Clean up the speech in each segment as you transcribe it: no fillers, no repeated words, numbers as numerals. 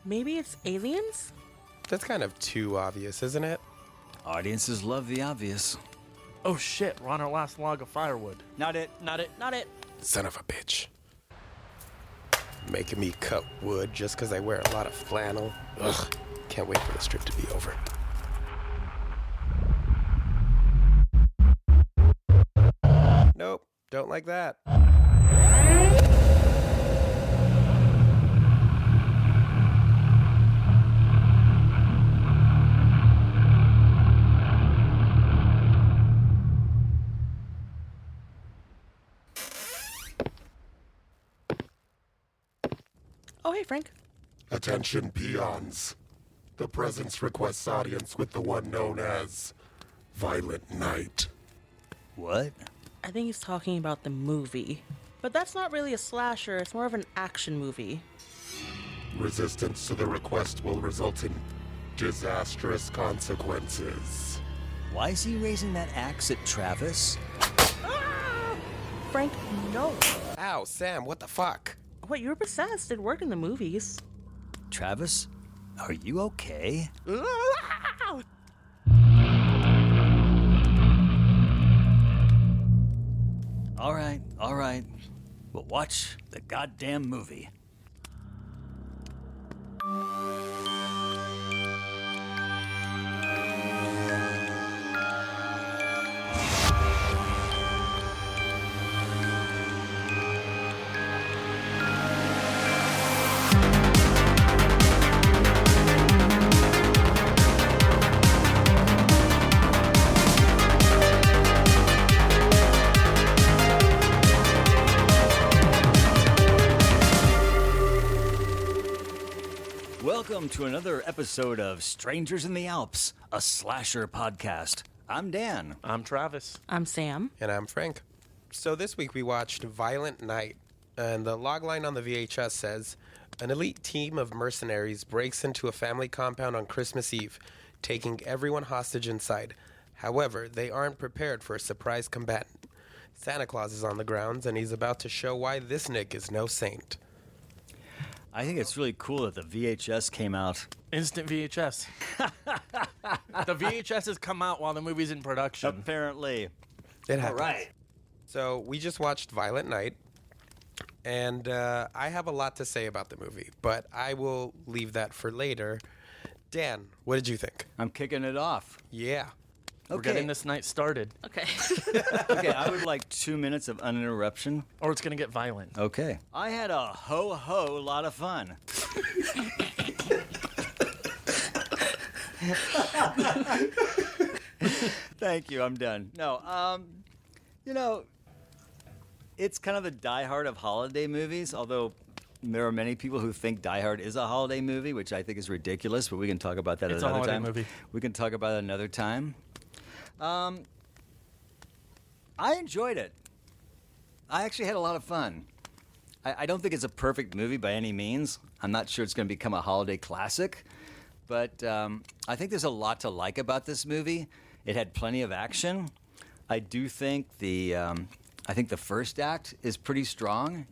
Maybe it's aliens? That's kind of too obvious, isn't it? Audiences love the obvious. Oh shit, we're on our last log of firewood. Not it. Not it. Son of a bitch. Making me cut wood just because I wear a lot of flannel. Ugh, can't wait for this trip to be over. Nope, don't like that. Oh, hey, Frank. Attention, peons. The presence requests audience with the one known as Violent Night. What? I think he's talking about the movie. But that's not really a slasher, it's more of an action movie. Resistance to the request will result in disastrous consequences. Why is he raising that axe at Travis? Frank, no. Ow, Sam, what the fuck? What, you were possessed. It worked in the movies. Travis, are you okay? All right. Well, watch the goddamn movie. Welcome to another episode of Strangers in the Alps, a slasher podcast. I'm Dan. I'm Travis. I'm Sam. And I'm Frank. So this week we watched Violent Night, and the logline on the VHS says, an elite team of mercenaries breaks into a family compound on Christmas Eve, taking everyone hostage inside. However, they aren't prepared for a surprise combatant. Santa Claus is on the grounds, and he's about to show why this Nick is no saint. I think it's really cool that the VHS came out. Instant VHS. The VHS has come out while the movie's in production. Apparently. It happens. All right. So we just watched Violent Night, and I have a lot to say about the movie, but I will leave that for later. Dan, what did you think? I'm kicking it off. Yeah. We're getting this night started. Okay. Okay, I would like 2 minutes of uninterruption. Or it's going to get violent. Okay. I had a ho-ho lot of fun. Thank you, I'm done. No, it's kind of the Die Hard of holiday movies, although there are many people who think Die Hard is a holiday movie, which I think is ridiculous, but we can talk about that It's another a holiday time. movie. We can talk about it another time. I enjoyed it. I actually had a lot of fun. I don't think it's a perfect movie by any means. I'm not sure it's going to become a holiday classic, but I think there's a lot to like about this movie. It had plenty of action. I do think I think the first act is pretty strong.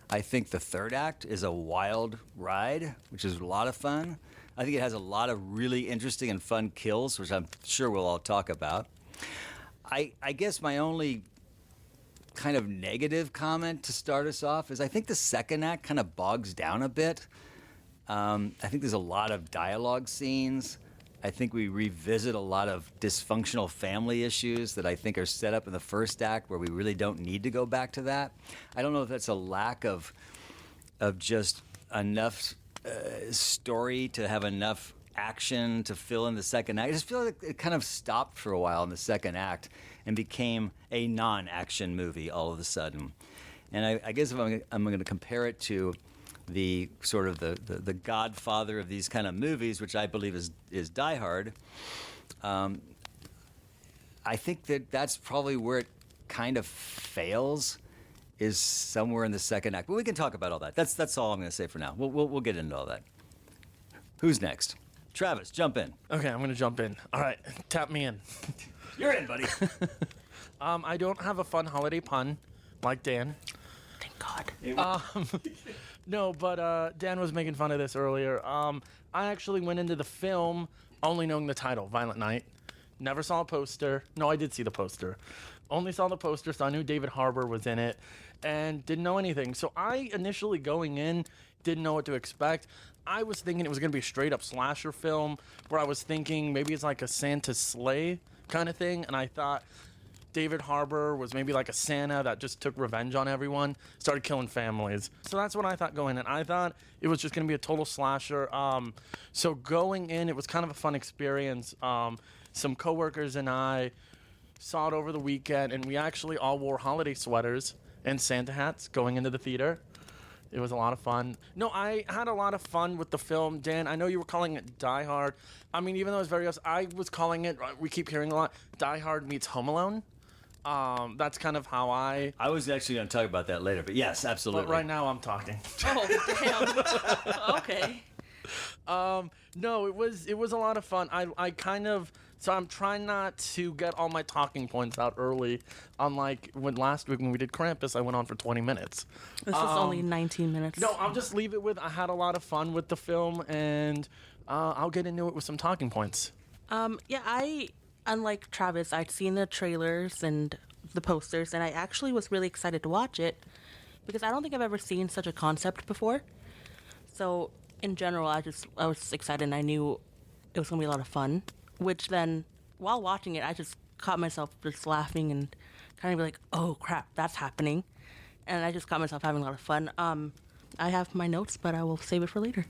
I think the third act is a wild ride, which is a lot of fun. I think it has a lot of really interesting and fun kills, which I'm sure we'll all talk about. I guess my only kind of negative comment to start us off is I think the second act kind of bogs down a bit. I think there's a lot of dialogue scenes. I think we revisit a lot of dysfunctional family issues that I think are set up in the first act where we really don't need to go back to that. I don't know if that's a lack of just enough story to have enough action to fill in the second act. I just feel like it kind of stopped for a while in the second act and became a non-action movie all of a sudden. And I guess if I'm going to compare it to the sort of the godfather of these kind of movies, which I believe is Die Hard, I think that's probably where it kind of fails, is somewhere in the second act. But we can talk about all that. That's all I'm going to say for now. We'll get into all that. Who's next? Travis, jump in. Okay, I'm going to jump in. All right, tap me in. You're in, buddy. I don't have a fun holiday pun like Dan. Ding, God. No, but Dan was making fun of this earlier. I actually went into the film only knowing the title, Violent Night. Never saw a poster. No, I did see the poster. Only saw the poster, so I knew David Harbour was in it, and didn't know anything. So I initially going in didn't know what to expect. I was thinking it was going to be a straight-up slasher film, where I was thinking maybe it's like a Santa's sleigh kind of thing, and I thought David Harbour was maybe like a Santa that just took revenge on everyone, started killing families. So that's what I thought going in. I thought it was just going to be a total slasher. So going in, it was kind of a fun experience. Some coworkers and I saw it over the weekend, and we actually all wore holiday sweaters and Santa hats going into the theater. It was a lot of fun. No, I had a lot of fun with the film. Dan, I know you were calling it Die Hard. I mean, even though it's very, I was calling it, we keep hearing a lot, Die Hard meets Home Alone. That's kind of how I was actually going to talk about that later, but yes, absolutely. But right now I'm talking. Oh, damn. Okay. No, it was a lot of fun. I kind of, so I'm trying not to get all my talking points out early. Unlike when last week when we did Krampus, I went on for 20 minutes. This is only 19 minutes. No, I'll just leave it with, I had a lot of fun with the film, and I'll get into it with some talking points. Yeah, unlike Travis, I'd seen the trailers and the posters, and I actually was really excited to watch it because I don't think I've ever seen such a concept before. So in general, I was excited, and I knew it was going to be a lot of fun, which then, while watching it, I just caught myself just laughing and kind of like, oh crap, that's happening. And I just caught myself having a lot of fun. I have my notes, but I will save it for later.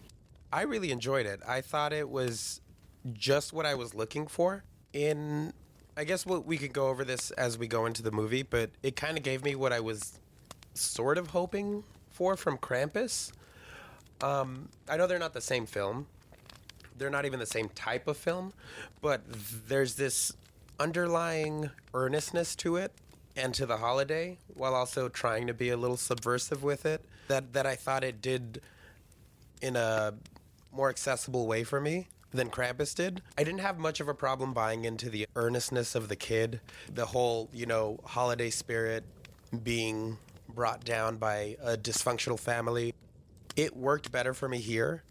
I really enjoyed it. I thought it was just what I was looking for. I guess we could go over this as we go into the movie, but it kind of gave me what I was sort of hoping for from Krampus. I know they're not the same film. They're not even the same type of film, but there's this underlying earnestness to it and to the holiday, while also trying to be a little subversive with it, that I thought it did in a more accessible way for me than Krampus did. I didn't have much of a problem buying into the earnestness of the kid, the whole, holiday spirit being brought down by a dysfunctional family. It worked better for me here.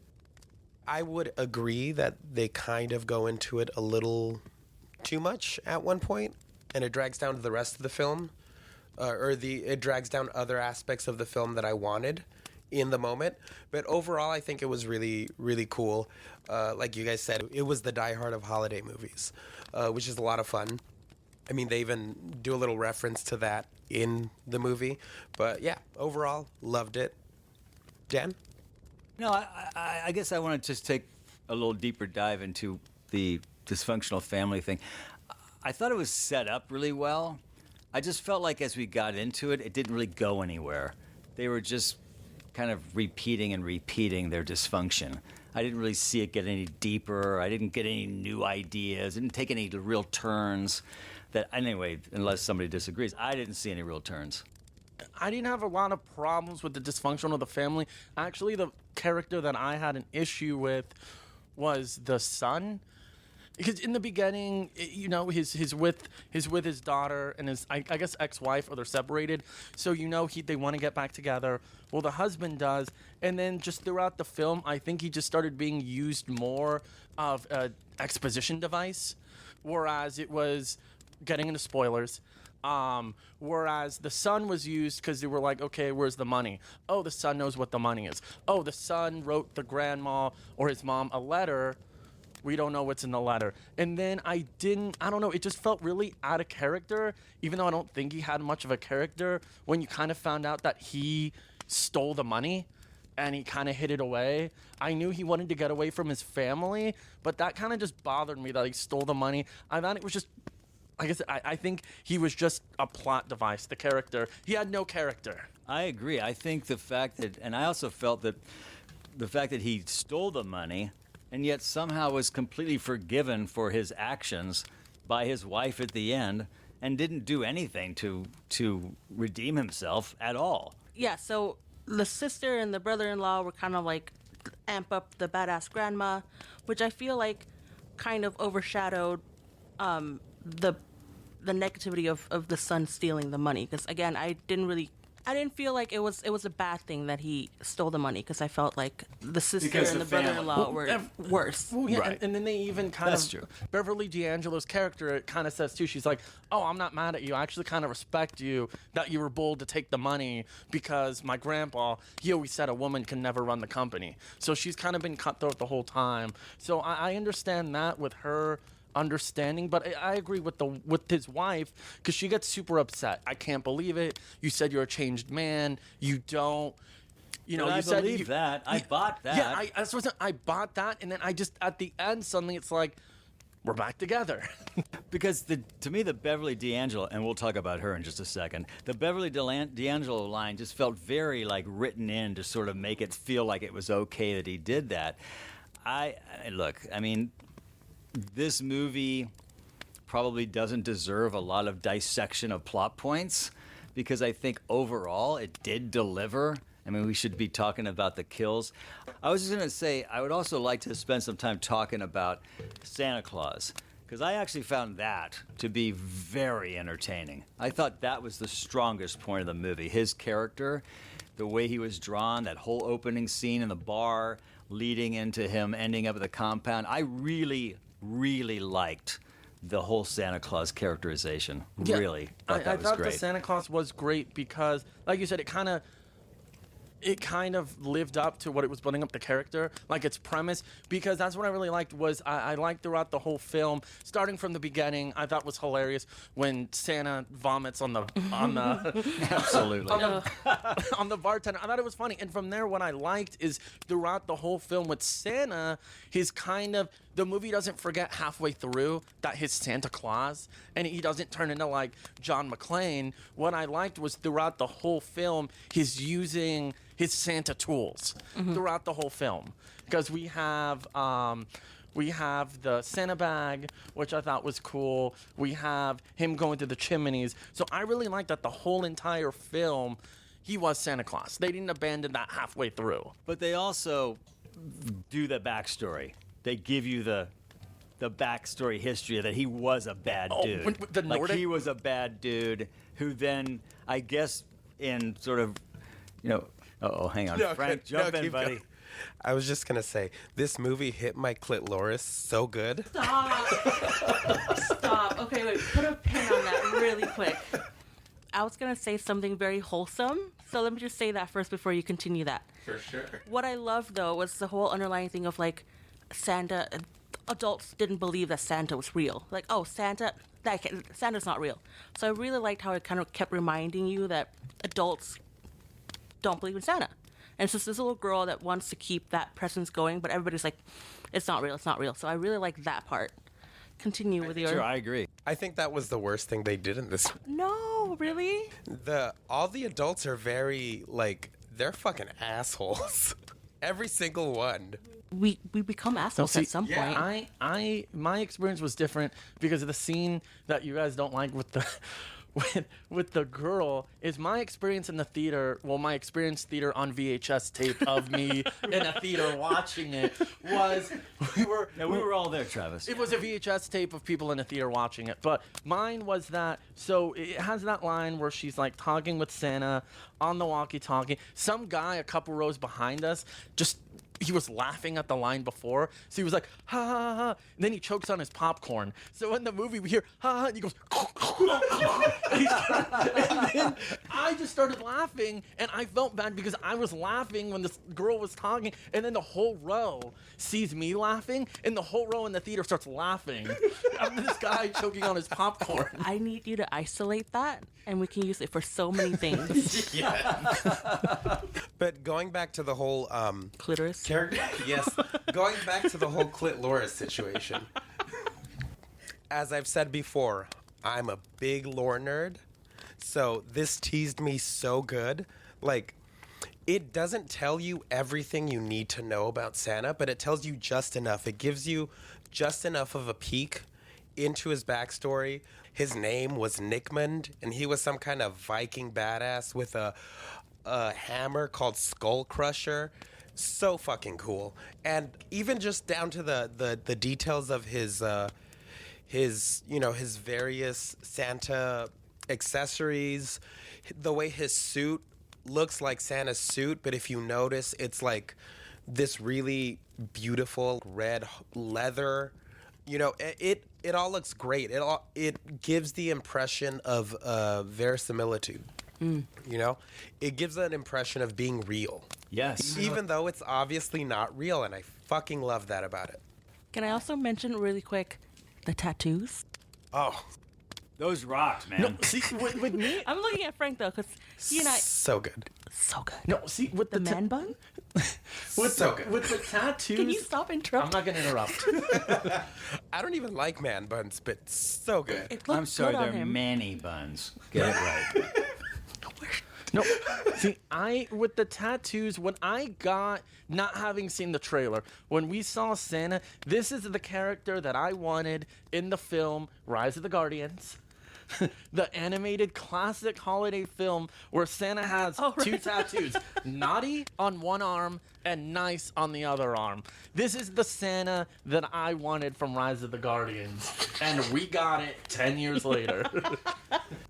I would agree that they kind of go into it a little too much at one point, and it drags down to the rest of the film, it drags down other aspects of the film that I wanted in the moment. But overall, I think it was really, really cool. Like you guys said, it was the Die Hard of holiday movies, which is a lot of fun. I mean, they even do a little reference to that in the movie. But yeah, overall, loved it. Dan? No, I guess I want to just take a little deeper dive into the dysfunctional family thing. I thought it was set up really well. I just felt like as we got into it, it didn't really go anywhere. They were just kind of repeating their dysfunction. I didn't really see it get any deeper. I didn't get any new ideas. It didn't take any real turns. Anyway, unless somebody disagrees, I didn't see any real turns. I didn't have a lot of problems with the dysfunction of the family. Actually, the character that I had an issue with was the son. Because in the beginning, he's with his daughter and his, I guess, ex-wife, or they're separated. So, they want to get back together. Well, the husband does. And then just throughout the film, I think he just started being used more of an exposition device. Whereas it was, getting into spoilers, whereas the son was used because they were like, okay, where's the money? Oh, the son knows what the money is. Oh, the son wrote the grandma or his mom a letter. We don't know what's in the letter. And then I don't know, it just felt really out of character, even though I don't think he had much of a character, when you kind of found out that he stole the money and he kind of hid it away. I knew he wanted to get away from his family, but that kind of just bothered me that he stole the money. I thought it was just, I think he was just a plot device, the character. He had no character. I agree. I think the fact that, and I also felt that the fact that he stole the money and yet somehow was completely forgiven for his actions by his wife at the end and didn't do anything to redeem himself at all. Yeah, so the sister and the brother-in-law were kind of like amp up the badass grandma, which I feel like kind of overshadowed the negativity of the son stealing the money. Because again, I didn't really I didn't feel like it was a bad thing that he stole the money because I felt like the sister Because and the the family- brother-in-law were worse. Well, yeah, Right. and then they even kind That's of true. Beverly D'Angelo's character kind of says too. She's like, "Oh, I'm not mad at you. I actually kind of respect you that you were bold to take the money because my grandpa, he always said a woman can never run the company. So she's kind of been cutthroat the whole time. So I understand that with her understanding, but I agree with his wife because she gets super upset. I can't believe it. You said you're a changed man. You don't. You know, But you I said believe you- that. I bought that. Yeah, I bought that, and then I just at the end suddenly it's like we're back together. Because to me, the Beverly D'Angelo, and we'll talk about her in just a second, the Beverly D'Angelo line just felt very like written in to sort of make it feel like it was okay that he did that. Look, I mean, this movie probably doesn't deserve a lot of dissection of plot points because I think overall it did deliver. I mean, we should be talking about the kills. I was just going to say, I would also like to spend some time talking about Santa Claus because I actually found that to be very entertaining. I thought that was the strongest point of the movie. His character, the way he was drawn, that whole opening scene in the bar leading into him ending up at the compound. I really, really liked the whole Santa Claus characterization. Yeah, Really thought that I was thought great. the Santa Claus was great because, like you said, it kind of lived up to what it was building up the character, like its premise, because that's what I really liked was I liked throughout the whole film, starting from the beginning, I thought was hilarious when Santa vomits on the Absolutely. on the bartender. I thought it was funny. And from there, what I liked is throughout the whole film with Santa, the movie doesn't forget halfway through that he's Santa Claus and he doesn't turn into like John McClane. What I liked was throughout the whole film, he's using his Santa tools throughout the whole film. Because we have the Santa bag, which I thought was cool. We have him going to the chimneys. So I really like that the whole entire film, he was Santa Claus. They didn't abandon that halfway through. But they also do the backstory. They give you the backstory history that he was a bad dude. with the like Nordic- he was a bad dude who then, I guess, in sort of, hang on, Frank, jump in, keep buddy. going. I was just gonna say this movie hit my clitoris so good. Stop. Okay, wait. Put a pin on that really quick. I was going to say something very wholesome. So let me just say that first before you continue that. For sure. What I loved, though, was the whole underlying thing of, like, Santa... Adults didn't believe that Santa was real. Like, oh, Santa's not real. So I really liked how it kind of kept reminding you that adults don't believe in Santa. And it's just this little girl that wants to keep that presence going, but everybody's like, it's not real, it's not real. So I really like that part. Continue with your... Sure, I agree. I think that was the worst thing they did in this. No, really? All the adults are very they're fucking assholes. Every single one. We become assholes at some point. My experience was different because of the scene that you guys don't like with the with the girl is my experience in the theater. Well, my experience theater on VHS tape of me in a theater watching it was we were all there, Travis. It was a VHS tape of people in a theater watching it. But mine was that, so it has that line where she's like talking with Santa on the walkie-talkie. Some guy a couple rows behind us he was laughing at the line before. So he was like, ha, ha, ha. And then he chokes on his popcorn. So in the movie, we hear, ha, ha, and he goes, and then I just started laughing, and I felt bad because I was laughing when this girl was talking, and then the whole row sees me laughing, and the whole row in the theater starts laughing at this guy choking on his popcorn. I need you to isolate that, and we can use it for so many things. But going back to the whole Clitoris. character, yes, going back to the whole clitoris situation. As I've said before, I'm a big lore nerd, so this teased me so good. Like, it doesn't tell you everything you need to know about Santa, but it tells you just enough. It gives you just enough of a peek into his backstory. His name was Nickmund, and he was some kind of Viking badass with a hammer called Skull Crusher. So fucking cool. And even just down to the details of his various Santa accessories, the way his suit looks like Santa's suit, but if you notice, it's like this really beautiful red leather. You know, it all looks great. It gives the impression of verisimilitude. You know, it gives an impression of being real. Yes. Even though it's obviously not real, and I fucking love that about it. Can I also mention really quick the tattoos? Oh, Those rocked, man. No, see, with me, I'm looking at Frank though, because he and I so good. so good. no, see, with The the man bun? So good. with the tattoos. Can you stop I'm interrupting? not going to interrupt. I don't even like man buns, but so good. It looks I'm sorry, good on they're him. Manny buns. Get it right. No, see, with the tattoos, when I got, not having seen the trailer, when we saw Santa, this is the character that I wanted in the film Rise of the Guardians. The animated classic holiday film where Santa has two tattoos, naughty on one arm and nice on the other arm. This is the Santa that I wanted from Rise of the Guardians, and we got it 10 years later.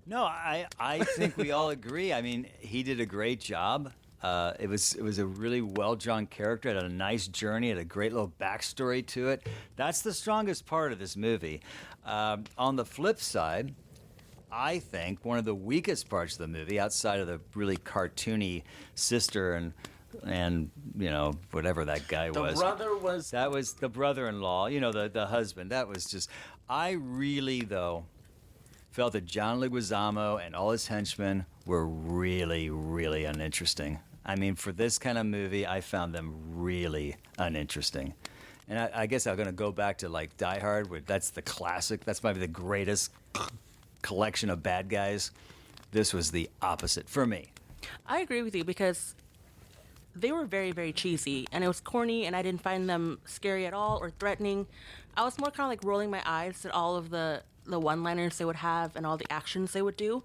No, I think we all agree. I mean, he did a great job. It was a really well-drawn character. It had a nice journey. It had a great little backstory to it. That's the strongest part of this movie. On the flip side, I think one of the weakest parts of the movie, outside of the really cartoony sister and you know whatever that guy The was, brother was that was the brother-in-law. You know, the husband. That was just. I really though felt that John Leguizamo and all his henchmen were really, really uninteresting. I mean, for this kind of movie, I found them really uninteresting. And I guess I'm going to go back to like Die Hard, where that's the classic. That's probably the greatest collection of bad guys. This was the opposite for me. I agree with you because they were very, very cheesy and it was corny and I didn't find them scary at all or threatening. I was more kind of like rolling my eyes at all of the one-liners they would have and all the actions they would do.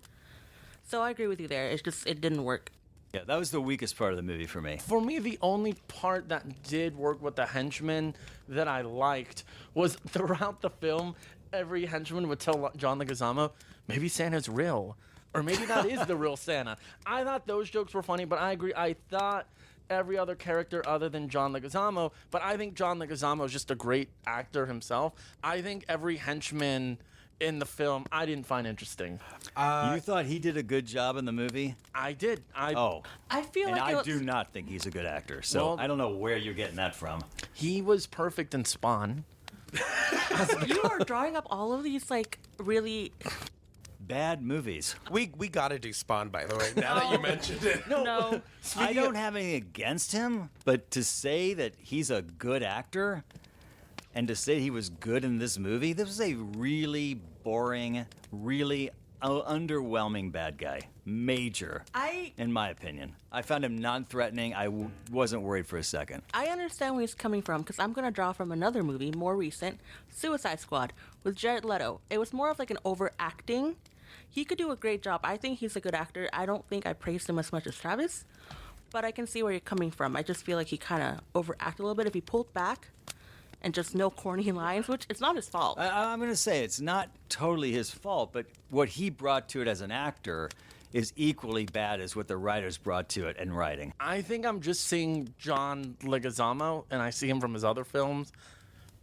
So I agree with you there. It didn't work. Yeah, that was the weakest part of the movie for me. For me, the only part that did work with the henchmen that I liked was throughout the film, every henchman would tell John Leguizamo, maybe Santa's real. Or maybe that is the real Santa. I thought those jokes were funny, but I agree. I thought every other character other than John Leguizamo, but I think John Leguizamo is just a great actor himself. I think every henchman in the film I didn't find interesting. You thought he did a good job in the movie? I did. I feel And like I do not think he's a good actor. So Well- I don't know where you're getting that from. He was perfect in Spawn. you are drawing up all of these like really Bad movies. We gotta do Spawn, by the way, now that you mentioned it. no. I don't have anything against him, but to say that he's a good actor and to say he was good in this movie, this was a really boring, really underwhelming bad guy. Major, in my opinion. I found him non-threatening. I wasn't worried for a second. I understand where he's coming from because I'm going to draw from another movie, more recent, Suicide Squad, with Jared Leto. It was more of like an overacting. He could do a great job. I think he's a good actor. I don't think I praised him as much as Travis, but I can see where you're coming from. I just feel like he kind of overacted a little bit. If he pulled back and just no corny lines, which it's not his fault. I'm going to say it's not totally his fault, but what he brought to it as an actor is equally bad as what the writers brought to it in writing. I think I'm just seeing John Leguizamo, and I see him from his other films.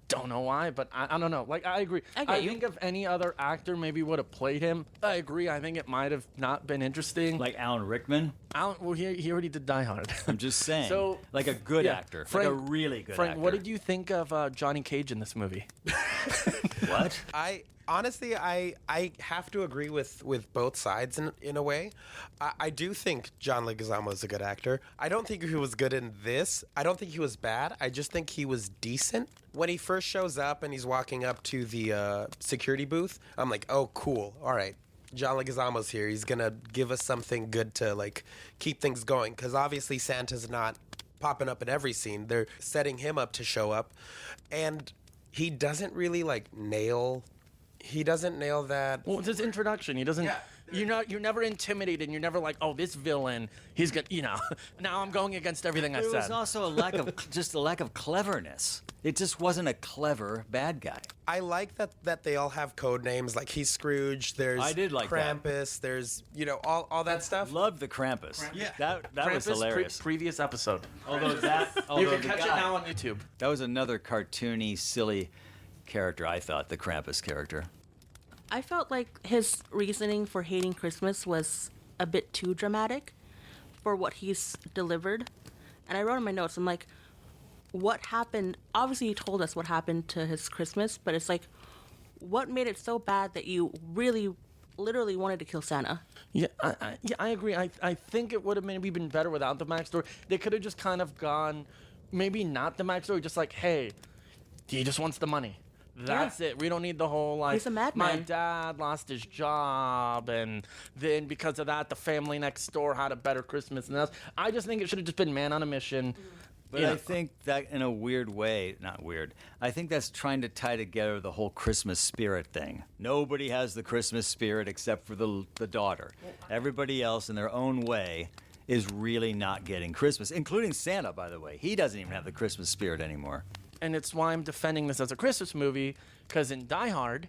Don't know why, but I don't know. Like, I agree. I think if any other actor maybe would have played him, I agree. I think it might have not been interesting. Like Alan Rickman? Well, he already did Die Hard. I'm just saying. So, like a good yeah, actor. Frank, like a really good Frank, actor. what did you think of Johnny Cage in this movie? What? Honestly, I have to agree with both sides in a way. I do think John Leguizamo is a good actor. I don't think he was good in this. I don't think he was bad. I just think he was decent. When he first shows up and he's walking up to the security booth, I'm like, oh, cool. All right. John Leguizamo's here. He's going to give us something good to like keep things going. Because obviously Santa's not popping up in every scene. They're setting him up to show up. And he doesn't really like nail... He doesn't nail that. Well, it's his introduction. He doesn't. Yeah. You're never intimidated. You're never like, oh, this villain, he's gonna, now I'm going against everything I There said. was also a lack of cleverness. It just wasn't a clever bad guy. I like that they all have code names. Like he's Scrooge. There's I did like that. Krampus. There's all that stuff. Loved the Krampus. Yeah. That was Krampus, hilarious. Previous episode. Although You can catch it now on YouTube. That was another cartoony, silly character. I thought the Krampus character. I felt like his reasoning for hating Christmas was a bit too dramatic for what he's delivered. And I wrote in my notes, I'm like, what happened? Obviously, he told us what happened to his Christmas, but it's like, what made it so bad that you really, literally wanted to kill Santa? Yeah, I agree. I think it would have maybe been better without the backstory. They could have just kind of gone, maybe not the backstory, just like, hey, he just wants the money. That's it. We don't need the whole, like, He's a madman. my dad lost his job, and then because of that, the family next door had a better Christmas than us. I just think it should have just been man on a mission. But I think that in a weird way, not weird, I think that's trying to tie together the whole Christmas spirit thing. Nobody has the Christmas spirit except for the daughter. Everybody else in their own way is really not getting Christmas, including Santa, by the way. He doesn't even have the Christmas spirit anymore. And it's why I'm defending this as a Christmas movie, because in Die Hard,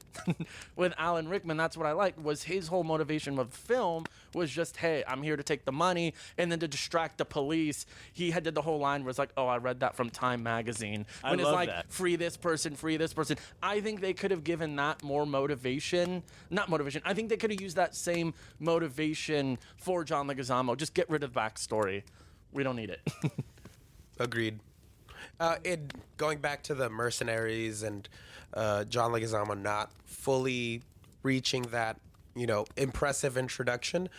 with Alan Rickman, that's what I liked, was his whole motivation with film was just, hey, I'm here to take the money, and then to distract the police. He did the whole line where it's like, oh, I read that from Time magazine. When it's like, that. free this person, free this person. I think they could have given that more motivation. Not motivation. I think they could have used that same motivation for John Leguizamo. Just get rid of the backstory. We don't need it. Agreed. Going back to the mercenaries and John Leguizamo not fully reaching that, impressive introduction.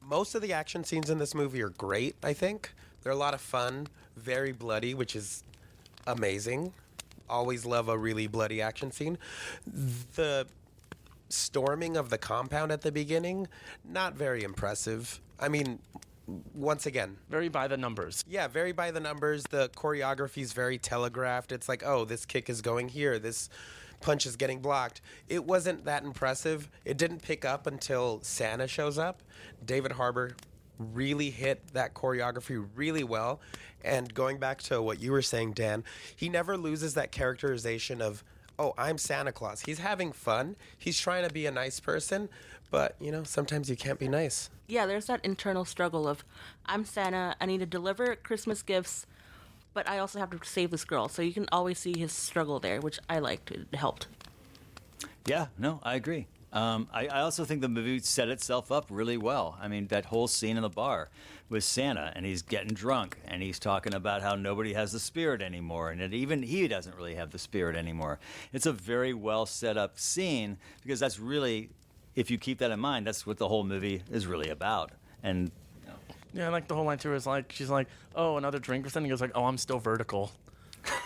Most of the action scenes in this movie are great, I think. They're a lot of fun, very bloody, which is amazing. Always love a really bloody action scene. The storming of the compound at the beginning, not very impressive. I mean, once again, Very by the numbers. yeah, very by the numbers. The choreography is very telegraphed. It's like, oh, this kick is going here. This punch is getting blocked. It wasn't that impressive. It didn't pick up until Santa shows up. David Harbour really hit that choreography really well. And going back to what you were saying, Dan, he never loses that characterization of, oh, I'm Santa Claus. He's having fun. He's trying to be a nice person. But, sometimes you can't be nice. Yeah, there's that internal struggle of, I'm Santa, I need to deliver Christmas gifts, but I also have to save this girl. So you can always see his struggle there, which I liked. It helped. Yeah, no, I agree. I also think the movie set itself up really well. I mean, that whole scene in the bar with Santa, and he's getting drunk, and he's talking about how nobody has the spirit anymore, and that even he doesn't really have the spirit anymore. It's a very well set up scene, because that's really, if you keep that in mind, that's what the whole movie is really about. And Yeah, I like the whole line too. Is like, she's like, oh, another drink or something. He goes like, oh, I'm still vertical.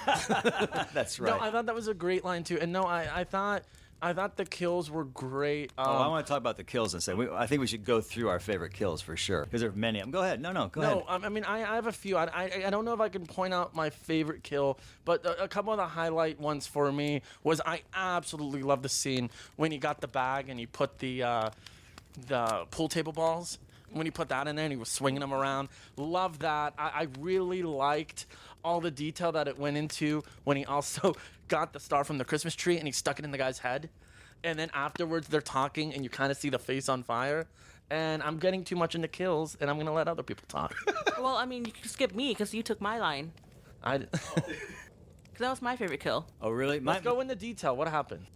that's right. No, I thought that was a great line too. And no, I thought the kills were great. I want to talk about the kills in a second. I think we should go through our favorite kills for sure, because there are many of them. Go ahead. Go ahead. No, I mean, I have a few. I don't know if I can point out my favorite kill, but a couple of the highlight ones for me was I absolutely love the scene when he got the bag and he put the pool table balls. When he put that in there and he was swinging them around. Love that. I really liked all the detail that it went into when he also got the star from the Christmas tree and he stuck it in the guy's head. And then afterwards they're talking and you kind of see the face on fire. And I'm getting too much into kills and I'm going to let other people talk. Well, I mean, you can skip me because you took my line. Because that was my favorite kill. Oh, really? Let's go into detail. What happened?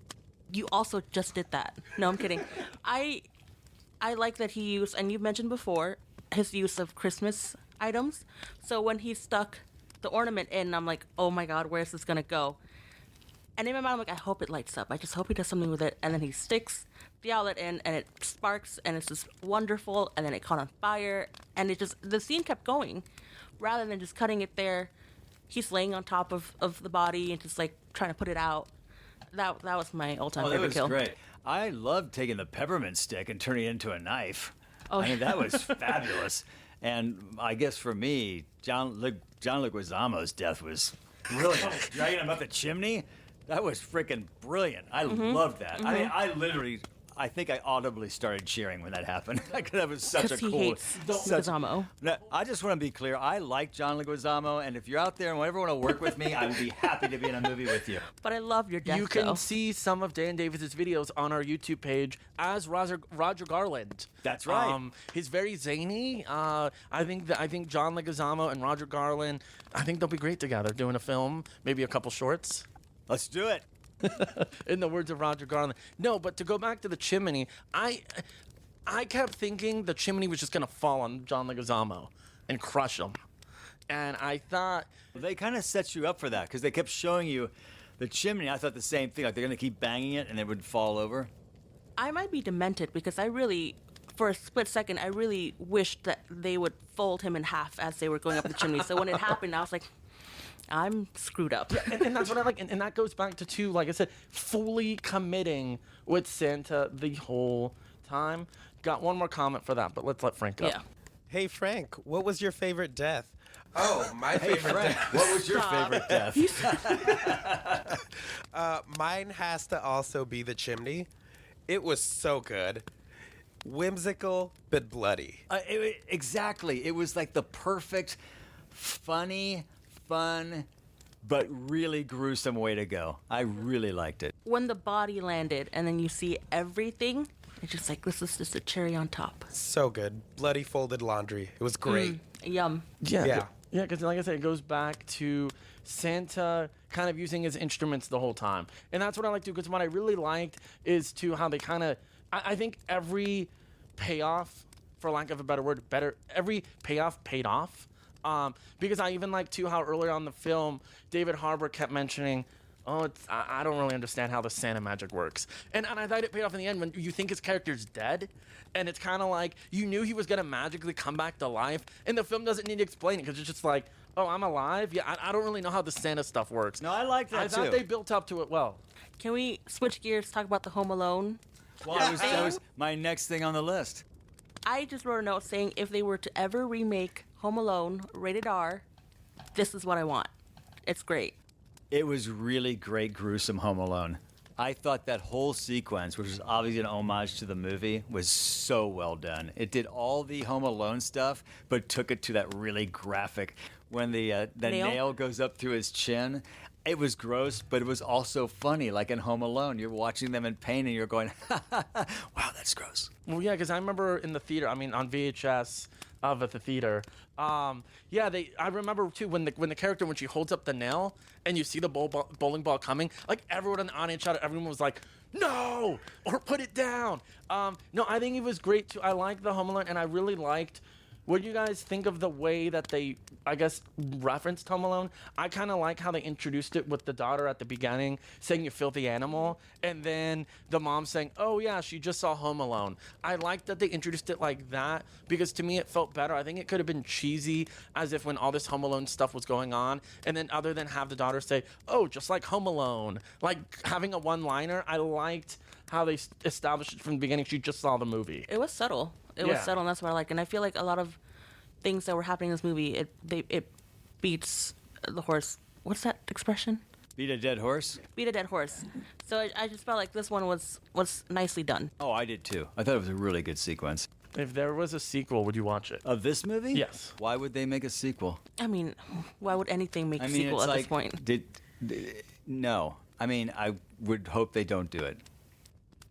You also just did that. No, I'm kidding. I like that he used, and you've mentioned before, his use of Christmas items. So when he stuck the ornament in, I'm like, oh my God, where's this going to go? And in my mind, I'm like, I hope it lights up. I just hope he does something with it. And then he sticks the outlet in, and it sparks, and it's just wonderful. And then it caught on fire, and the scene kept going. Rather than just cutting it there, he's laying on top of the body and just like trying to put it out. That was my all-time favorite kill. That was great. I loved taking the peppermint stick and turning it into a knife. Oh, I mean, that was fabulous. And I guess for me, John Leguizamo's death was brilliant. Dragging him up the chimney, that was freaking brilliant. I loved that. I mean, I think I audibly started cheering when that happened. That was such a Because he cool. hates Leguizamo. No, I just want to be clear. I like John Leguizamo, and if you're out there and ever want to work with me, I would be happy to be in a movie with you. But I love your death You can though. see some of Dan Davis' videos on our YouTube page as Roger Garland. That's right. He's very zany. I think John Leguizamo and Roger Garland, I think they'll be great together doing a film, maybe a couple shorts. Let's do it. In the words of Roger Garland. No, but to go back to the chimney, I kept thinking the chimney was just gonna fall on John Leguizamo and crush him, and I thought They kind of set you up for that because they kept showing you the chimney. I thought the same thing. Like they're going to keep banging it and it would fall over. I might be demented because I really, for a split second, I really wished that they would fold him in half as they were going up the chimney. So when it happened, I was like, I'm screwed up. and that's what I like, and that goes back to too, like I said, fully committing with Santa the whole time. Got one more comment for that, but let's let Frank go. Yeah. Hey, Frank, what was your favorite death? Oh, my Hey, favorite Frank, death. what was your favorite death? Mine has to also be the chimney. It was so good. Whimsical, but bloody. Exactly. It was like the perfect, funny, fun, but really gruesome way to go. I really liked it. When the body landed and then you see everything, it's just like, this is just a cherry on top. So good. Bloody folded laundry. It was great. Yum. Yeah. Yeah, because like I said, it goes back to Santa kind of using his instruments the whole time. And that's what I like to do, because what I really liked is to how they kind of, I think every payoff, for lack of a better word, every payoff paid off. Because I even like too how earlier on in the film, David Harbour kept mentioning, I don't really understand how the Santa magic works. And I thought it paid off in the end when you think his character's dead. And it's kind of like you knew he was going to magically come back to life. And the film doesn't need to explain it because it's just like, oh, I'm alive? Yeah, I don't really know how the Santa stuff works. No, I like that I thought too. they built up to it well. Can we switch gears, talk about the Home Alone? Well, that was my next thing on the list. I just wrote a note saying if they were to ever remake Home Alone, rated R, this is what I want. It's great. It was really great, gruesome Home Alone. I thought that whole sequence, which was obviously an homage to the movie, was so well done. It did all the Home Alone stuff, but took it to that really graphic. When the nail goes up through his chin, it was gross, but it was also funny. Like in Home Alone, you're watching them in pain and you're going, wow, that's gross. Well, yeah, because I remember in the theater, on VHS at the theater, I remember too when the character, when she holds up the nail and you see the bowling ball coming, like everyone in the audience shouted, everyone was like, no, or put it down. No, I think it was great too. I liked the Home Alone, and I really liked, what do you guys think of the way that they, I guess, referenced Home Alone? I kind of like how they introduced it with the daughter at the beginning saying, you filthy animal, and then the mom saying, oh yeah, she just saw Home Alone. I like that they introduced it like that, because to me it felt better. I think it could have been cheesy, as if when all this Home Alone stuff was going on, and then other than have the daughter say, oh, just like Home Alone. Like having a one-liner, I liked how they established it from the beginning. She just saw the movie. It was subtle. It was subtle, and that's what I like. And I feel like a lot of things that were happening in this movie, it beats the horse. What's that expression? Beat a dead horse? Beat a dead horse. So I just felt like this one was nicely done. Oh, I did too. I thought it was a really good sequence. If there was a sequel, would you watch it? Of this movie? Yes. Why would they make a sequel? I mean, why would anything make a sequel at this point? No. I mean, I would hope they don't do it.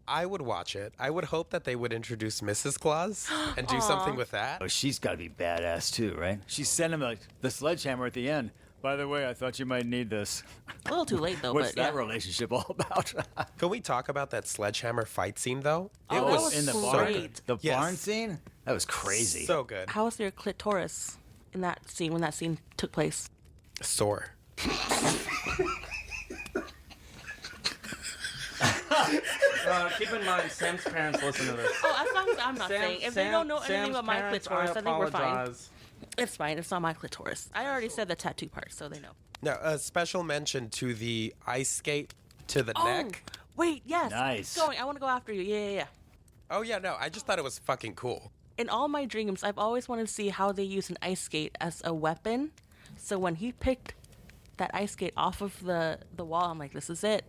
I would watch it. I would hope that they would introduce Mrs. Claus and do something with that. Oh, she's got to be badass too, right? She sent him the sledgehammer at the end. By the way, I thought you might need this. A little too late, though. What's but that yeah. relationship all about? Can we talk about that sledgehammer fight scene, though? Oh, It that was in the so barn. great. The Yes. barn scene? That was crazy. So good. How was your clitoris in that scene when that scene took place? Sore. Keep in mind, Sam's parents listen to this. Oh, as long as I'm not saying. If they don't know anything about my clitoris, I think we're fine. It's fine. It's not my clitoris. I already said the tattoo part, so they know. Now, a special mention to the ice skate to the neck. Wait, yes. Nice. Keep going. I want to go after you. Yeah. Oh, yeah, no, I just thought it was fucking cool. In all my dreams, I've always wanted to see how they use an ice skate as a weapon. So when he picked that ice skate off of the wall, I'm like, this is it.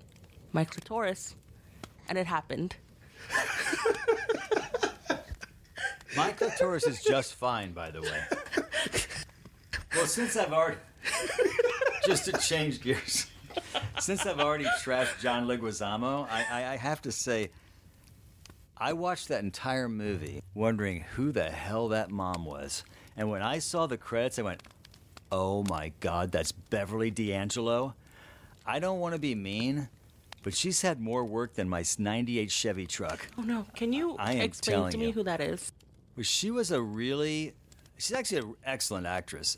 My clitoris. And it happened. My clitoris is just fine, by the way. Well, since I've already... Just to change gears. Since I've already trashed John Leguizamo, I have to say, I watched that entire movie wondering who the hell that mom was. And when I saw the credits, I went, oh my God, that's Beverly D'Angelo. I don't want to be mean, but she's had more work than my 98 Chevy truck. Oh no! Can you explain to me who that is? Well, she's actually an excellent actress.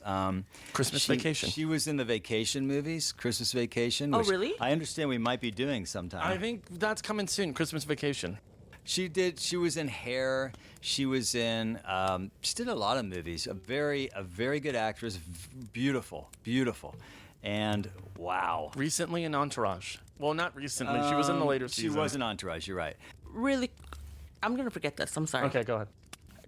Christmas Vacation. She was in the Vacation movies, Christmas Vacation. Oh, which really? I understand we might be doing sometime. I think that's coming soon, Christmas Vacation. She was in Hair. She was in. She did a lot of movies. A very good actress. Beautiful, and wow. Recently in Entourage. Well, not recently. She was in the later seasons. She was in Entourage. You're right. Really, I'm gonna forget this. I'm sorry. Okay, go ahead.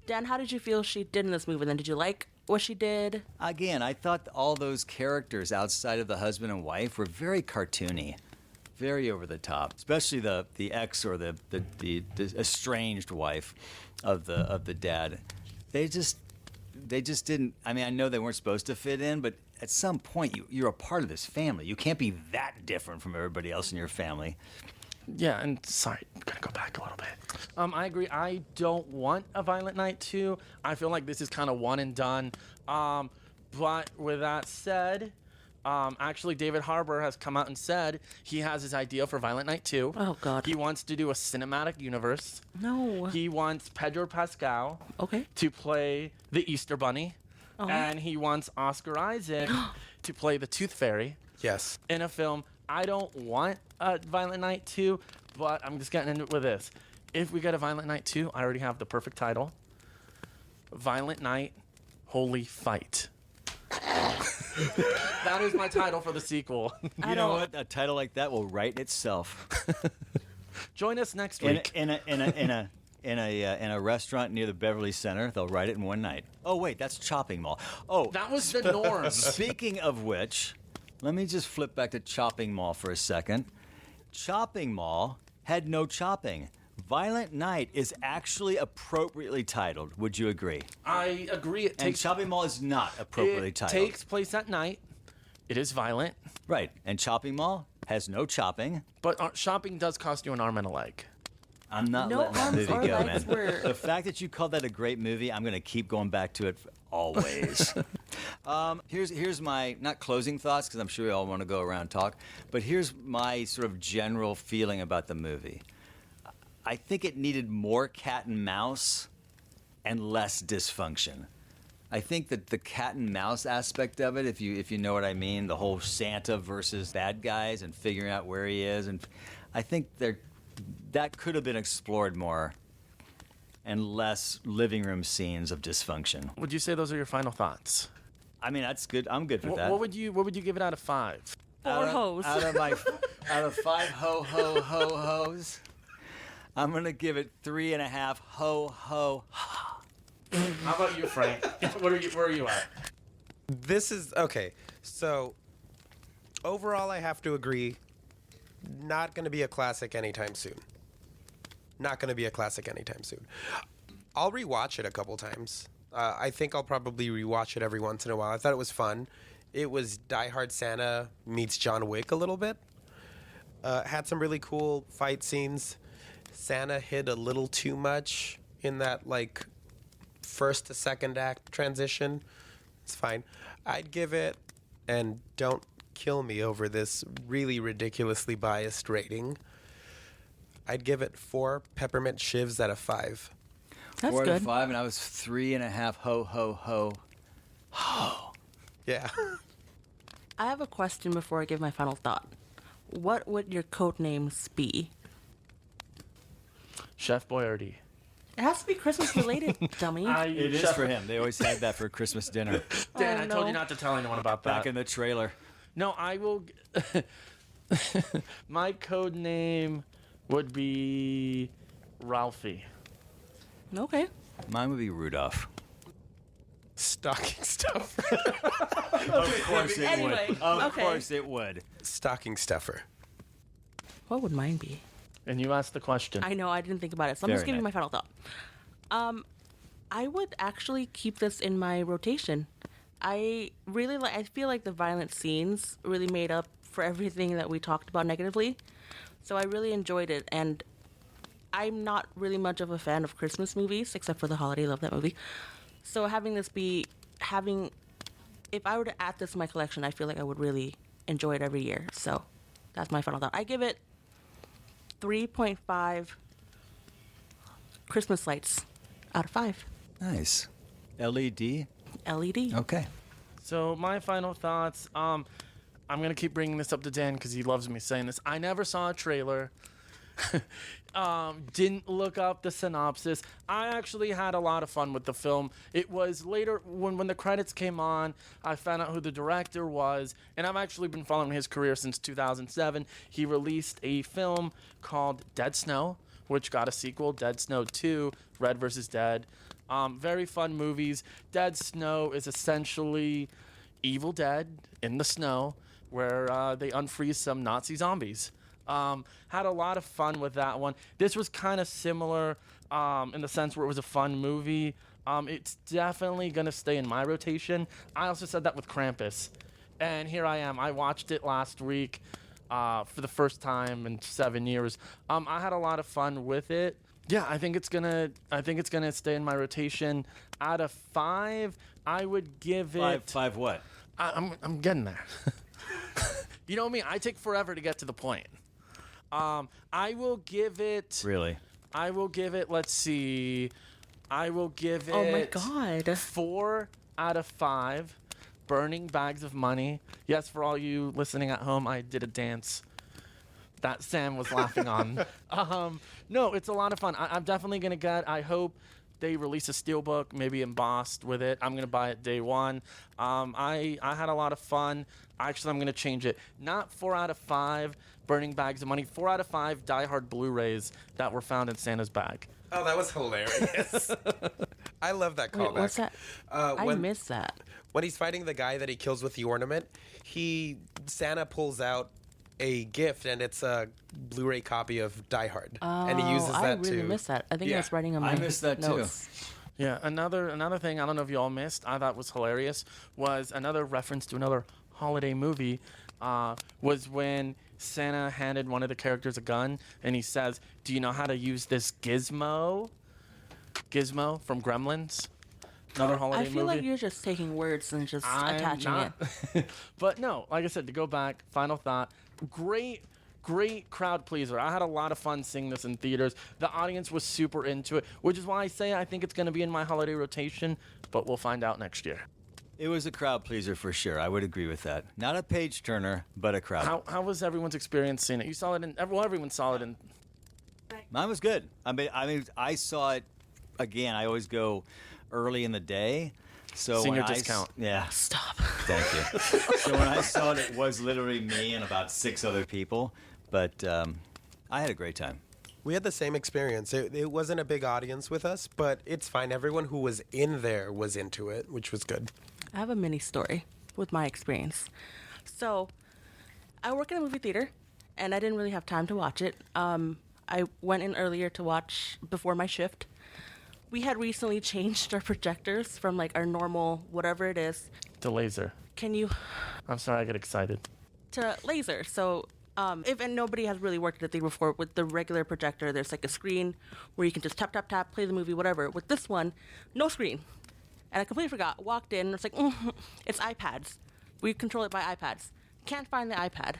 Dan, how did you feel she did in this movie? Then, did you like what she did? Again, I thought all those characters outside of the husband and wife were very cartoony, very over the top. Especially the ex or the estranged wife of the dad. They just didn't. I mean, I know they weren't supposed to fit in, but at some point you're a part of this family. You can't be that different from everybody else in your family. Yeah, and sorry, I'm going to go back a little bit. I agree. I don't want a Violent Night 2. I feel like this is kind of one and done. But with that said, actually David Harbour has come out and said he has his idea for Violent Night 2. Oh, God. He wants to do a cinematic universe. No. He wants Pedro Pascal to play the Easter Bunny. Oh. And he wants Oscar Isaac to play the Tooth Fairy. Yes. In a film. I don't want a Violent Night 2, but I'm just getting into it with this. If we get a Violent Night 2, I already have the perfect title. Violent Night, Holy Fight. That is my title for the sequel. You know what? A title like that will write itself. Join us next week. In a restaurant near the Beverly Center, they'll write it in one night. Oh wait, that's Chopping Mall. Oh, That was the norm. Speaking of which, let me just flip back to Chopping Mall for a second. Chopping Mall had no chopping. Violent Night is actually appropriately titled. Would you agree? I agree. And Chopping Mall is not appropriately titled. It takes place at night. It is violent. Right. And Chopping Mall has no chopping. But shopping does cost you an arm and a leg. I'm not No letting that arms movie or go, man. legs were- The fact that you called that a great movie, I'm going to keep going back to it always. Here's my, not closing thoughts, because I'm sure we all want to go around and talk, but here's my sort of general feeling about the movie. I think it needed more cat and mouse and less dysfunction. I think that the cat and mouse aspect of it, if you know what I mean, the whole Santa versus bad guys and figuring out where he is, and I think that could have been explored more and less living room scenes of dysfunction. Would you say those are your final thoughts? I mean, that's good. I'm good with that. What would you give it out of 5? 4 hoes. Out of 5 hoes, I'm gonna give it 3.5 ho. How about you, Frank? Where are you at? This is okay. So overall, I have to agree. Not going to be a classic anytime soon. Not going to be a classic anytime soon. I'll rewatch it a couple times. I think I'll probably rewatch it every once in a while. I thought it was fun. It was Die Hard Santa meets John Wick a little bit. Had some really cool fight scenes. Santa hid a little too much in that like first to second act transition. It's fine. I'd give it, and don't kill me over this really ridiculously biased rating, I'd give it 4 peppermint shivs out of 5. That's 4 out good. of 5, and I was 3.5 ho. Yeah. I have a question before I give my final thought. What would your code names be? Chef Boyardee. It has to be Christmas related, dummy. It is for him. They always had that for Christmas dinner. Dan, Oh, I told no. you not to tell anyone about that. Back in the trailer. No, I will. My code name would be Ralphie. Okay. Mine would be Rudolph. Stocking stuffer. Of course it Anyway, would. Of okay. course it would. Stocking stuffer. What would mine be? And you asked the question. I know, I didn't think about it, so I'm just Very giving nice. my final thought. I would actually keep this in my rotation. I feel like the violent scenes really made up for everything that we talked about negatively. So I really enjoyed it, and I'm not really much of a fan of Christmas movies, except for The Holiday. I love that movie. So if I were to add this to my collection, I feel like I would really enjoy it every year. So that's my final thought. I give it 3.5 Christmas lights out of 5. Nice. LED? LED. Okay. So my final thoughts. I'm gonna keep bringing this up to Dan because he loves me saying this. I never saw a trailer. Didn't look up the synopsis. I actually had a lot of fun with the film. It was later when the credits came on, I found out who the director was, and I've actually been following his career since 2007. He released a film called Dead Snow, which got a sequel, Dead Snow 2, Red vs. Dead. Very fun movies. Dead Snow is essentially Evil Dead in the snow, where they unfreeze some Nazi zombies. Had a lot of fun with that one. This was kind of similar in the sense where it was a fun movie. It's definitely going to stay in my rotation. I also said that with Krampus. And here I am. I watched it last week for the first time in 7 years. I had a lot of fun with it. Yeah, I think it's gonna stay in my rotation. Out of 5, I would give it Five what? I'm getting there. You know me, I take forever to get to the point. I will give it. Really? I will give it. Let's see. I will give it. Oh my God. 4 out of 5. Burning bags of money. Yes, for all you listening at home, I did a dance that Sam was laughing on. No, it's a lot of fun. I'm definitely gonna get. I hope they release a steelbook, maybe embossed with it. I'm gonna buy it day one. I had a lot of fun. Actually, I'm gonna change it. Not 4 out of 5 burning bags of money. 4 out of 5 Die Hard Blu-rays that were found in Santa's bag. Oh, that was hilarious. I love that callback. Wait, what's that? I when- missed that. When he's fighting the guy that he kills with the ornament, Santa pulls out a gift, and it's a Blu-ray copy of Die Hard, and he uses that I really to. missed that. I think I was writing on my I missed that too. notes. Yeah, another thing I don't know if you all missed, I thought was hilarious, was another reference to another holiday movie, was when Santa handed one of the characters a gun, and he says, "Do you know how to use this gizmo?" Gizmo from Gremlins. Another holiday I movie. feel like you're just taking words and just attaching it. But no, like I said, to go back, final thought, great crowd pleaser. I had a lot of fun seeing this in theaters. The audience was super into it, which is why I say I think it's going to be in my holiday rotation, but we'll find out next year. It was a crowd pleaser for sure. I would agree with that. Not a page turner, but a crowd. How was everyone's experience seeing it? You saw it in everyone saw it in. Mine was good. I mean, I saw it again. I always go early in the day. So Senior when discount. Yeah. Stop. Thank you. So when I saw it, it was literally me and about 6 other people. But I had a great time. We had the same experience. It wasn't a big audience with us, but it's fine. Everyone who was in there was into it, which was good. I have a mini story with my experience. So, I work in a movie theater, and I didn't really have time to watch it. I went in earlier to watch before my shift. We had recently changed our projectors from like our normal whatever it is. To laser. Can you I'm sorry, I get excited. to laser? So if and nobody has really worked at a theater before, with the regular projector, there's like a screen where you can just tap tap tap, play the movie, whatever. With this one, no screen, and I completely forgot. Walked in, it's like it's iPads. We control it by iPads. Can't find the iPad.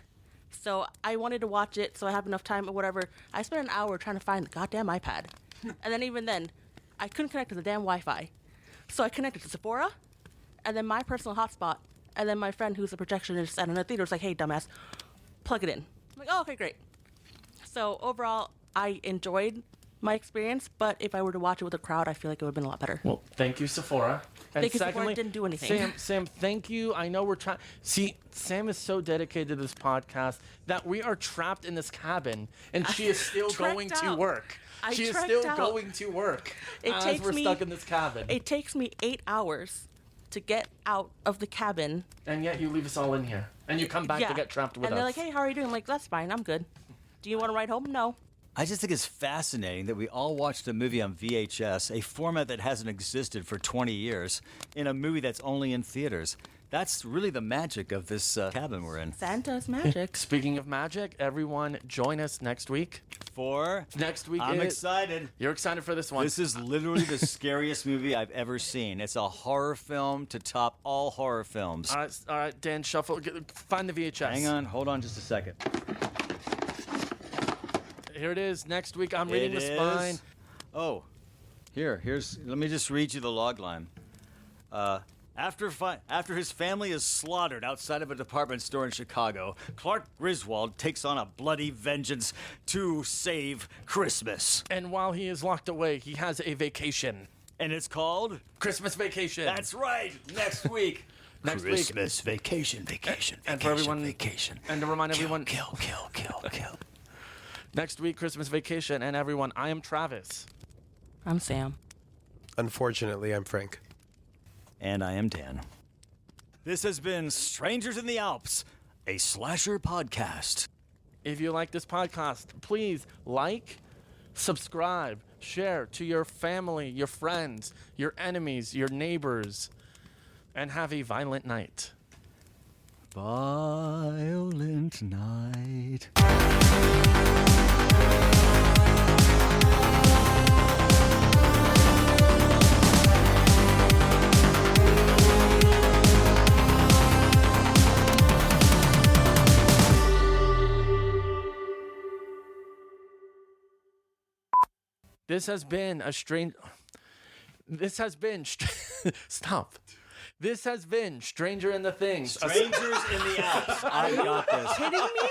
So I wanted to watch it, so I have enough time or whatever. I spent an hour trying to find the goddamn iPad, and then even then, I couldn't connect to the damn Wi-Fi. So I connected to Sephora, and then my personal hotspot, and then my friend who's a projectionist at another theater was like, "Hey, dumbass, plug it in." I'm like, "Oh, okay, great." So overall, I enjoyed my experience, but if I were to watch it with a crowd, I feel like it would have been a lot better. Well, thank you, Sephora. And Thank you, Sephora didn't do anything. Sam, thank you. I know we're trying. See, Sam is so dedicated to this podcast that we are trapped in this cabin, and she is still Trekked going to out. work. I She is trekked still out. going to work It as takes we're me- stuck in this cabin. It takes me 8 hours to get out of the cabin. And yet you leave us all in here. And you come back to get trapped with and us. they're like, "Hey, how are you doing?" I'm like, "That's fine. I'm good. Do you want to ride home?" "No." I just think it's fascinating that we all watched a movie on VHS, a format that hasn't existed for 20 years, in a movie that's only in theaters. That's really the magic of this cabin we're in. Santa's magic. Speaking of magic, everyone join us next week. Next week I'm excited. You're excited for this one. This is literally the scariest movie I've ever seen. It's a horror film to top all horror films. All right, Dan, shuffle. Find the VHS. Hang on, hold on just a second. Here it is. Next week, I'm reading the spine. Oh, here's. Let me just read you the log line. After his family is slaughtered outside of a department store in Chicago, Clark Griswold takes on a bloody vengeance to save Christmas. And while he is locked away, he has a vacation. And it's called Christmas Vacation. That's right. Next week. Christmas vacation. And for everyone, vacation. And to remind everyone, Kill. next week, Christmas Vacation. And everyone, I am Travis. I'm Sam. Unfortunately, I'm Frank. And I am Dan. This has been Strangers in the Alps, a slasher podcast. If you like this podcast, please like, subscribe, share to your family, your friends, your enemies, your neighbors, and have a violent night. Violent night. This has been Stop. This has been Stranger in the Things. Strangers in the Alps. I got this. Kidding me?